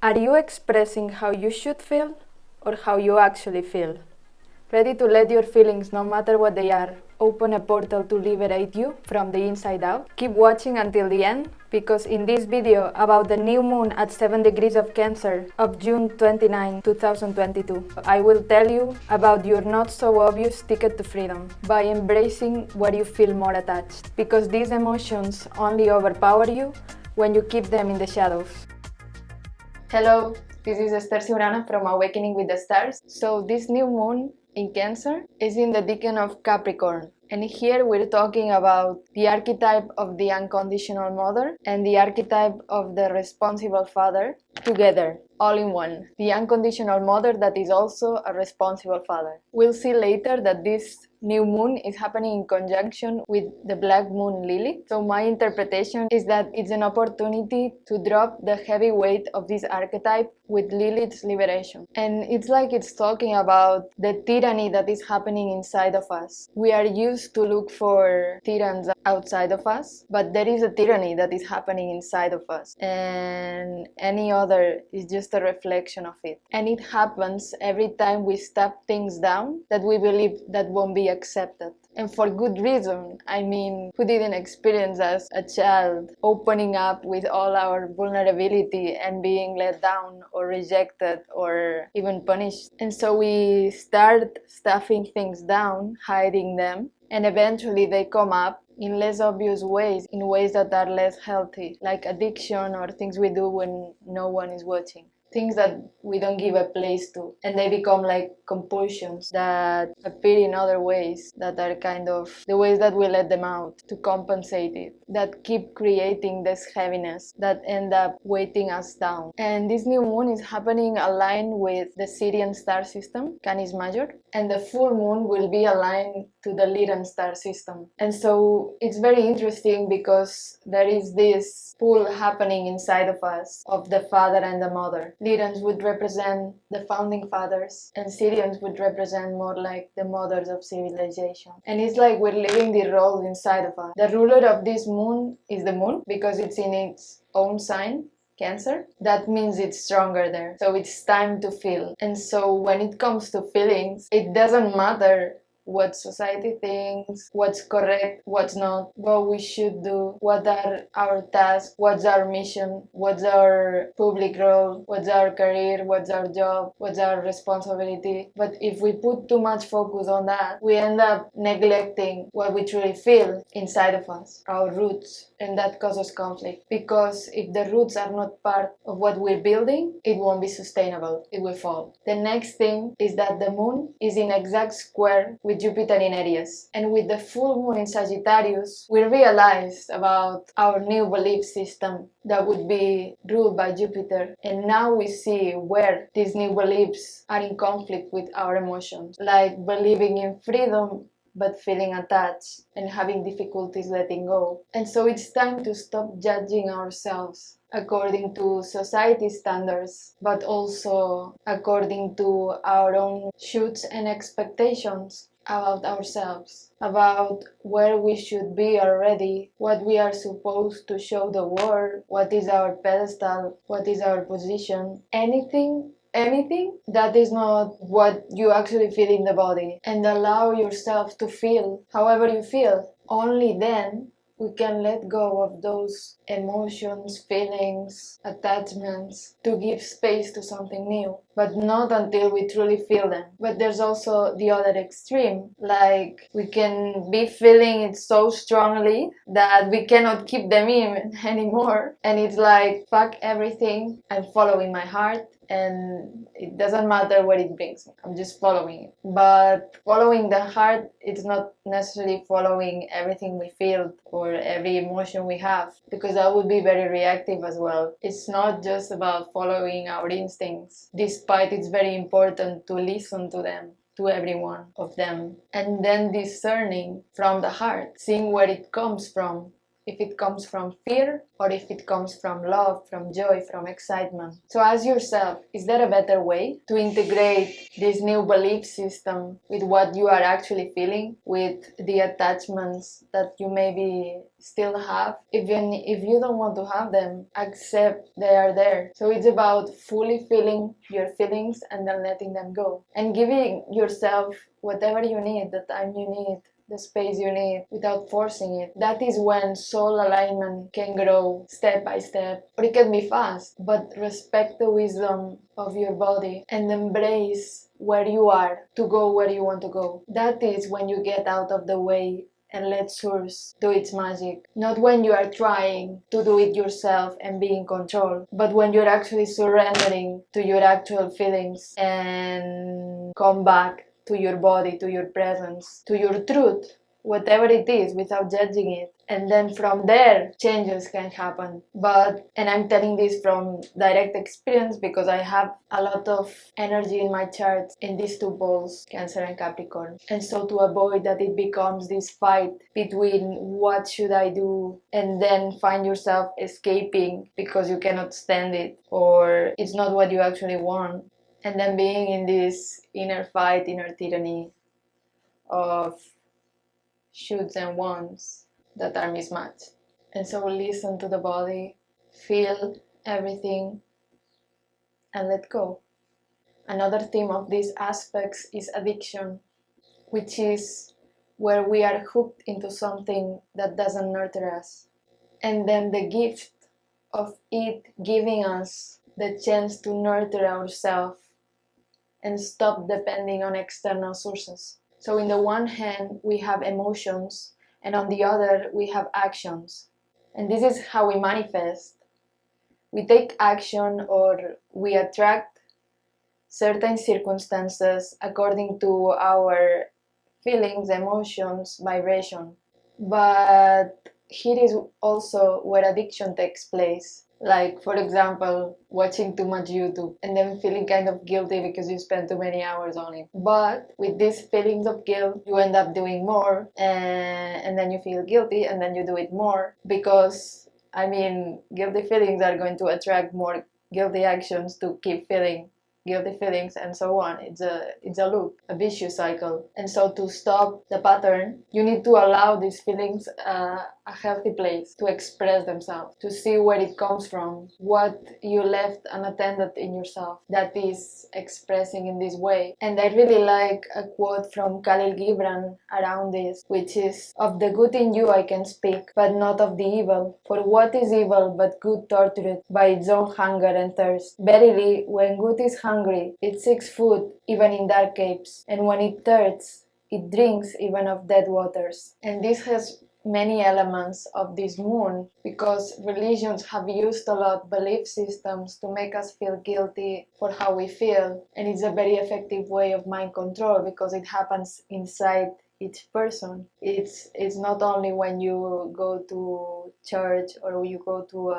Are you expressing how you should feel or how you actually feel? Ready to let your feelings, no matter what they are, open a portal to liberate you from the inside out? Keep watching until the end, because in this video about the new moon at 7 degrees of Cancer of June 29, 2022, I will tell you about your not so obvious ticket to freedom by embracing where you feel more attached, because these emotions only overpower you when you keep them in the shadows. Hello, this is Esther Ciurana from Awakening with the Stars. So this new moon in Cancer is in the decan of Capricorn. And here we're talking about the archetype of the unconditional mother and the archetype of the responsible father together, all in one. The unconditional mother that is also a responsible father. We'll see later that this new moon is happening in conjunction with the black moon Lilith. So my interpretation is that it's an opportunity to drop the heavy weight of this archetype with Lilith's liberation. And it's like it's talking about the tyranny that is happening inside of us. We are used to look for tyrants outside of us, but there is a tyranny that is happening inside of us, and any other is just a reflection of it. And it happens every time we step things down that we believe that won't be accepted, and for good reason. I mean, who didn't experience as a child opening up with all our vulnerability and being let down or rejected or even punished? And so we start stuffing things down, hiding them, and eventually they come up in less obvious ways, in ways that are less healthy, like addiction or things we do when no one is watching. Things that we don't give a place to, and they become like compulsions that appear in other ways that are kind of the ways that we let them out to compensate it, that keep creating this heaviness that end up weighting us down. And this new moon is happening aligned with the Syrian star system, Canis Major, and the full moon will be aligned to the Lyran star system. And so it's very interesting because there is this pull happening inside of us of the father and the mother. Lyrans would represent the founding fathers, and Syrians would represent more like the mothers of civilization. And it's like we're living the roles inside of us. The ruler of this moon is the moon because it's in its own sign, Cancer. That means it's stronger there. So it's time to feel. And so when it comes to feelings, it doesn't matter what society thinks, what's correct, what's not, what we should do, what are our tasks, what's our mission, what's our public role, what's our career, what's our job, what's our responsibility. But if we put too much focus on that, we end up neglecting what we truly feel inside of us, our roots. And that causes conflict, because if the roots are not part of what we're building, it won't be sustainable, it will fall. The next thing is that the moon is in exact square with Jupiter in Aries, and with the full moon in Sagittarius, we realized about our new belief system that would be ruled by Jupiter, and now we see where these new beliefs are in conflict with our emotions, like believing in freedom but feeling attached and having difficulties letting go. And so it's time to stop judging ourselves according to society standards, but also according to our own shoots and expectations about ourselves, about where we should be already, what we are supposed to show the world, what is our pedestal, what is our position, anything that is not what you actually feel in the body, and allow yourself to feel however you feel. Only then we can let go of those emotions, feelings, attachments, to give space to something new, but not until we truly feel them. But there's also the other extreme, like we can be feeling it so strongly that we cannot keep them in anymore, and it's like, fuck everything, I'm following my heart, and it doesn't matter where it brings me, I'm just following it. But following the heart, it's not necessarily following everything we feel or every emotion we have, because that would be very reactive as well. It's not just about following our instincts, despite it's very important to listen to them, to every one of them, and then discerning from the heart, seeing where it comes from. if it comes from fear or if it comes from love, from joy, from excitement. So ask yourself, is there a better way to integrate this new belief system with what you are actually feeling, with the attachments that you maybe still have? Even if you don't want to have them, accept they are there. So it's about fully feeling your feelings and then letting them go, and giving yourself whatever you need, the time you need, the space you need, without forcing it. That is when soul alignment can grow step by step, or it can be fast. But respect the wisdom of your body and embrace where you are to go where you want to go. That is when you get out of the way and let source do its magic. Not when you are trying to do it yourself and be in control, but when you're actually surrendering to your actual feelings and come back to your body, to your presence, to your truth, whatever it is, without judging it. And then from there, changes can happen. And I'm telling this from direct experience because I have a lot of energy in my chart in these two poles, Cancer and Capricorn. And so to avoid that it becomes this fight between what should I do, and then find yourself escaping because you cannot stand it, or it's not what you actually want. And then being in this inner fight, inner tyranny of shoulds and wants that are mismatched. And so listen to the body, feel everything, and let go. Another theme of these aspects is addiction, which is where we are hooked into something that doesn't nurture us. And then the gift of it giving us the chance to nurture ourselves and stop depending on external sources. So in the one hand, we have emotions, and on the other, we have actions. And this is how we manifest. We take action, or we attract certain circumstances according to our feelings, emotions, vibration. But here is also where addiction takes place. Like, for example, watching too much YouTube and then feeling kind of guilty because you spent too many hours on it. But with these feelings of guilt, you end up doing more, and then you feel guilty, and then you do it more because, guilty feelings are going to attract more guilty actions to keep feeling guilty feelings, and so on. It's a loop, a vicious cycle. And so to stop the pattern, you need to allow these feelings a healthy place to express themselves, to see where it comes from, what you left unattended in yourself that is expressing in this way. And I really like a quote from Khalil Gibran around this, which is, "Of the good in you I can speak, but not of the evil. For what is evil but good tortured by its own hunger and thirst? Verily, when good is hungry, it seeks food even in dark caves, and when it thirsts, it drinks even of dead waters." And this has many elements of this moon, because religions have used a lot belief systems to make us feel guilty for how we feel, and it's a very effective way of mind control because it happens inside each person. It's not only when you go to church or you go to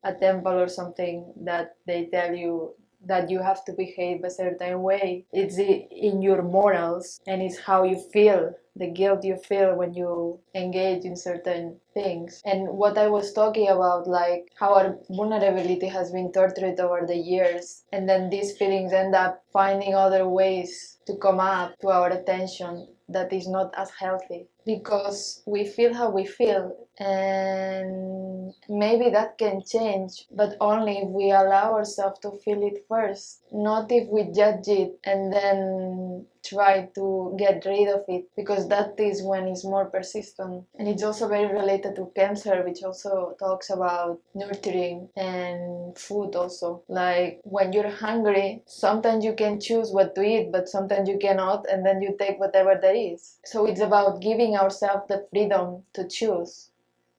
a temple or something that they tell you that you have to behave a certain way. It's in your morals, and it's how you feel, the guilt you feel when you engage in certain things. And what I was talking about, like how our vulnerability has been tortured over the years, and then these feelings end up finding other ways to come up to our attention that is not as healthy, because we feel how we feel, and maybe that can change, but only if we allow ourselves to feel it first, not if we judge it and then try to get rid of it, because that is when it's more persistent. And it's also very related to Cancer, which also talks about nurturing and food also. Like when you're hungry, sometimes you can choose what to eat, but sometimes you cannot, and then you take whatever there is. So it's about giving ourselves the freedom to choose,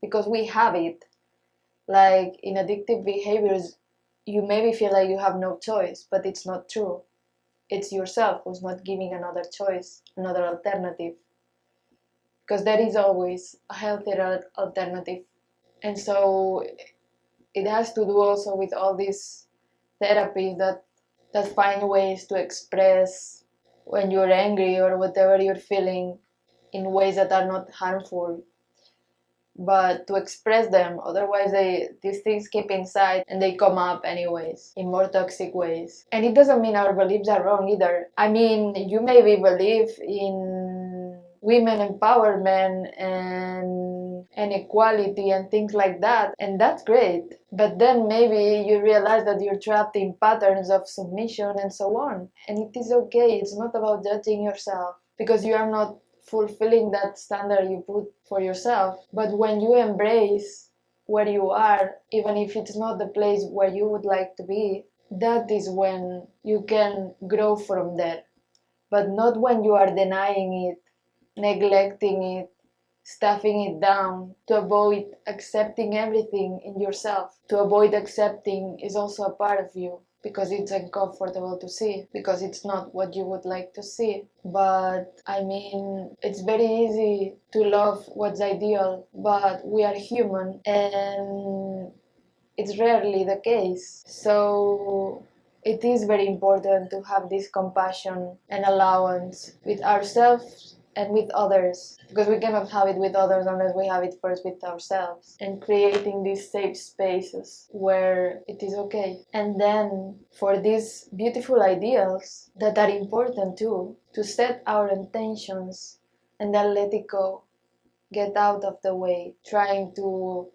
because we have it. Like in addictive behaviors, you maybe feel like you have no choice, but it's not true. It's yourself who's not giving another choice, another alternative, because there is always a healthier alternative. And so it has to do also with all these therapies that find ways to express when you're angry or whatever you're feeling in ways that are not harmful. but to express them. Otherwise, these things keep inside and they come up anyways in more toxic ways. And it doesn't mean our beliefs are wrong either. I mean, you maybe believe in women empowerment and equality and things like that, and that's great. But then maybe you realize that you're trapped in patterns of submission and so on. And it is okay. It's not about judging yourself because you are not fulfilling that standard you put for yourself. But when you embrace where you are, even if it's not the place where you would like to be, that is when you can grow from there. But not when you are denying it, neglecting it, stuffing it down to avoid accepting everything in yourself. To avoid accepting is also a part of you because it's uncomfortable to see, because it's not what you would like to see. But I mean, it's very easy to love what's ideal, but we are human and it's rarely the case. So it is very important to have this compassion and allowance with ourselves and with others, because we cannot have it with others unless we have it first with ourselves, and creating these safe spaces where it is okay. And then for these beautiful ideals that are important too, to set our intentions and then let it go, get out of the way, trying to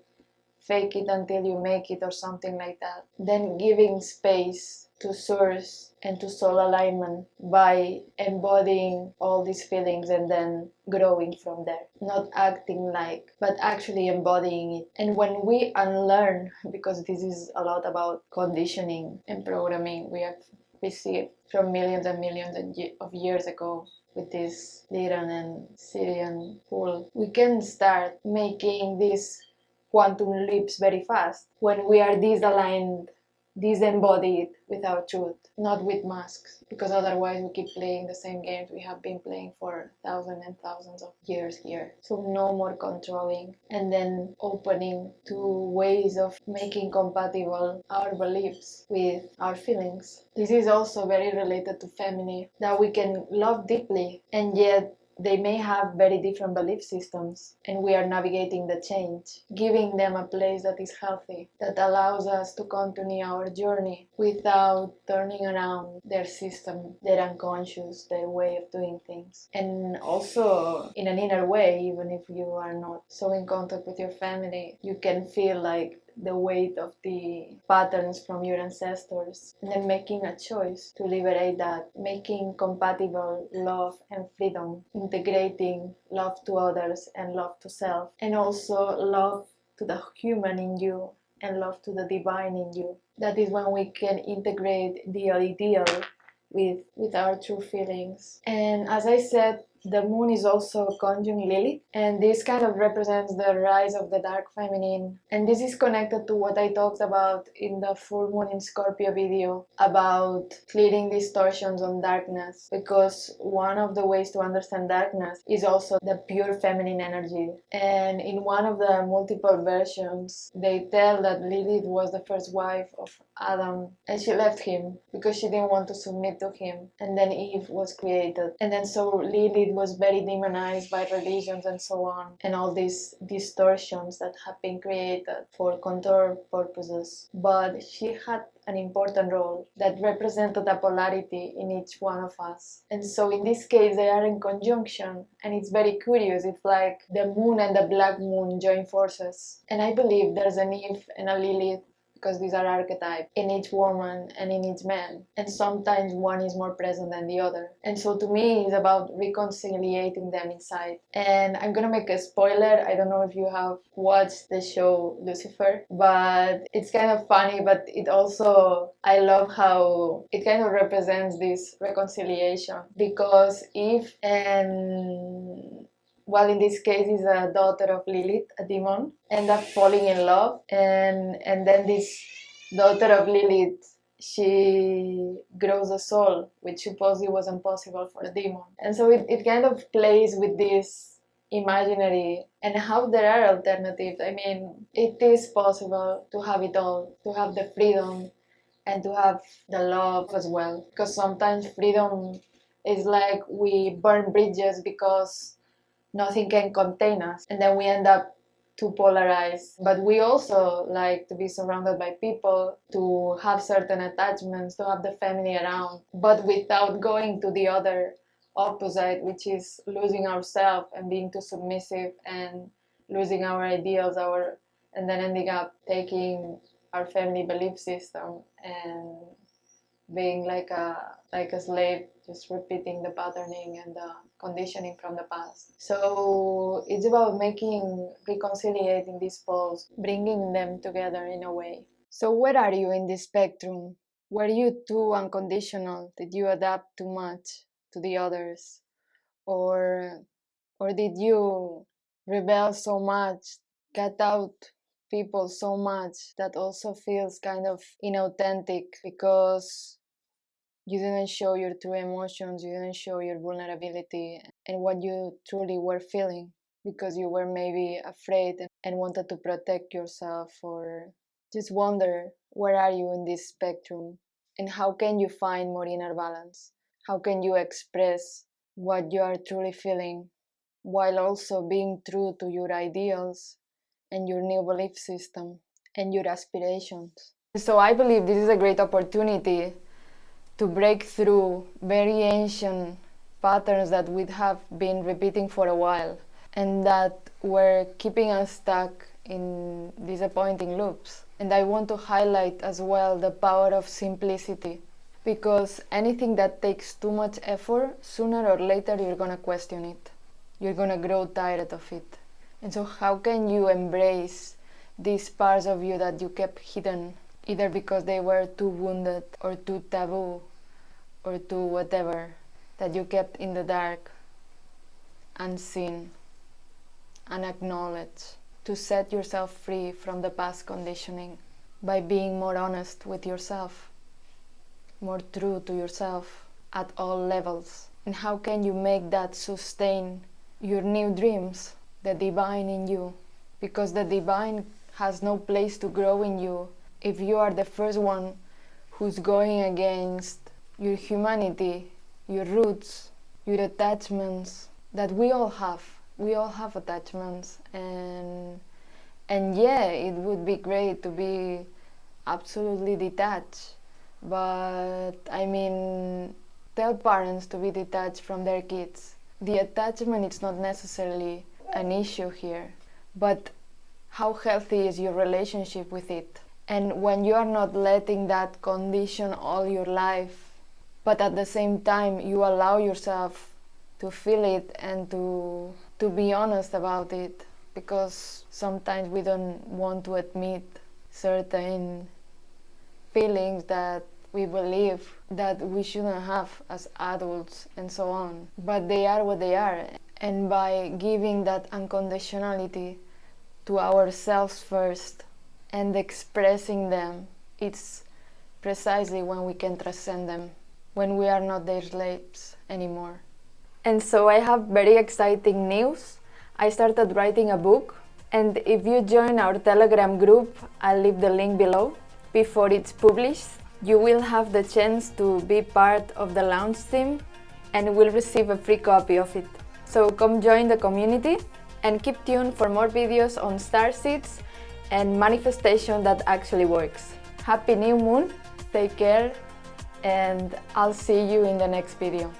fake it until you make it or something like that. Then giving space to source and to soul alignment by embodying all these feelings and then growing from there. Not acting like, but actually embodying it. And when we unlearn, because this is a lot about conditioning and programming we have received from millions and millions of years ago, with this Lyran and Syrian pool, we can start making these quantum leaps very fast when we are disaligned, disembodied with our truth, not with masks, because otherwise we keep playing the same games we have been playing for thousands and thousands of years here. So no more controlling, and then opening to ways of making compatible our beliefs with our feelings. This is also very related to feminine, that we can love deeply and yet they may have very different belief systems, and we are navigating the change, giving them a place that is healthy, that allows us to continue our journey without turning around their system, their unconscious, their way of doing things. And also in an inner way, even if you are not so in contact with your family, you can feel like the weight of the patterns from your ancestors, and then making a choice to liberate that, making compatible love and freedom, integrating love to others and love to self, and also love to the human in you and love to the divine in you. That is when we can integrate the ideal with our true feelings. And as I said, the moon is also conjunct Lilith, and this kind of represents the rise of the dark feminine. And this is connected to what I talked about in the full moon in Scorpio video about clearing distortions on darkness, because one of the ways to understand darkness is also the pure feminine energy. And in one of the multiple versions, they tell that Lilith was the first wife of Adam, and she left him because she didn't want to submit to him. And then Eve was created, and then so Lilith was very demonized by religions and so on, and all these distortions that have been created for control purposes. But she had an important role that represented a polarity in each one of us. And so in this case they are in conjunction, and it's very curious. It's like the moon and the black moon join forces. And I believe there's an Eve and a Lilith, because these are archetypes in each woman and in each man, and sometimes one is more present than the other. And so to me it's about reconciliating them inside. And I'm gonna make a spoiler, I don't know if you have watched the show Lucifer, but it's kind of funny, but it also, I love how it kind of represents this reconciliation, because Eve and, well, in this case is a daughter of Lilith, a demon, end up falling in love, and then this daughter of Lilith, she grows a soul, which supposedly was impossible for a demon. And so it kind of plays with this imaginary and how there are alternatives. I mean, it is possible to have it all, to have the freedom and to have the love as well, because sometimes freedom is like we burn bridges because nothing can contain us, and then we end up too polarized. But we also like to be surrounded by people, to have certain attachments, to have the family around, but without going to the other opposite, which is losing ourselves and being too submissive and losing our ideals, and then ending up taking our family belief system and being like a slave, just repeating the patterning and the conditioning from the past. So it's about reconciliating these poles, bringing them together in a way. So where are you in this spectrum? Were you too unconditional? Did you adapt too much to the others? Or did you rebel so much, cut out people so much that also feels kind of inauthentic because you didn't show your true emotions, you didn't show your vulnerability and what you truly were feeling because you were maybe afraid and wanted to protect yourself, or just wonder where are you in this spectrum and how can you find more inner balance? How can you express what you are truly feeling while also being true to your ideals and your new belief system and your aspirations? So I believe this is a great opportunity to break through very ancient patterns that we have been repeating for a while and that were keeping us stuck in disappointing loops. And I want to highlight as well the power of simplicity, because anything that takes too much effort, sooner or later you're gonna question it. You're gonna grow tired of it. And so how can you embrace these parts of you that you kept hidden, either because they were too wounded or too taboo or too whatever, that you kept in the dark, unseen, unacknowledged, to set yourself free from the past conditioning by being more honest with yourself, more true to yourself at all levels. And how can you make that sustain your new dreams, the divine in you? Because the divine has no place to grow in you if you are the first one who's going against your humanity, your roots, your attachments that we all have. We all have attachments, and yeah, it would be great to be absolutely detached, but I mean, tell parents to be detached from their kids. The attachment is not necessarily an issue here, but how healthy is your relationship with it? And when you are not letting that condition all your life, but at the same time you allow yourself to feel it and to be honest about it, because sometimes we don't want to admit certain feelings that we believe that we shouldn't have as adults and so on, but they are what they are. And by giving that unconditionality to ourselves first and expressing them, it's precisely when we can transcend them, when we are not their slaves anymore. And so I have very exciting news. I started writing a book, and if you join our Telegram group, I'll leave the link below. Before it's published, you will have the chance to be part of the launch team and will receive a free copy of it. So come join the community and keep tuned for more videos on starseeds and manifestation that actually works. Happy new moon, take care, and I'll see you in the next video.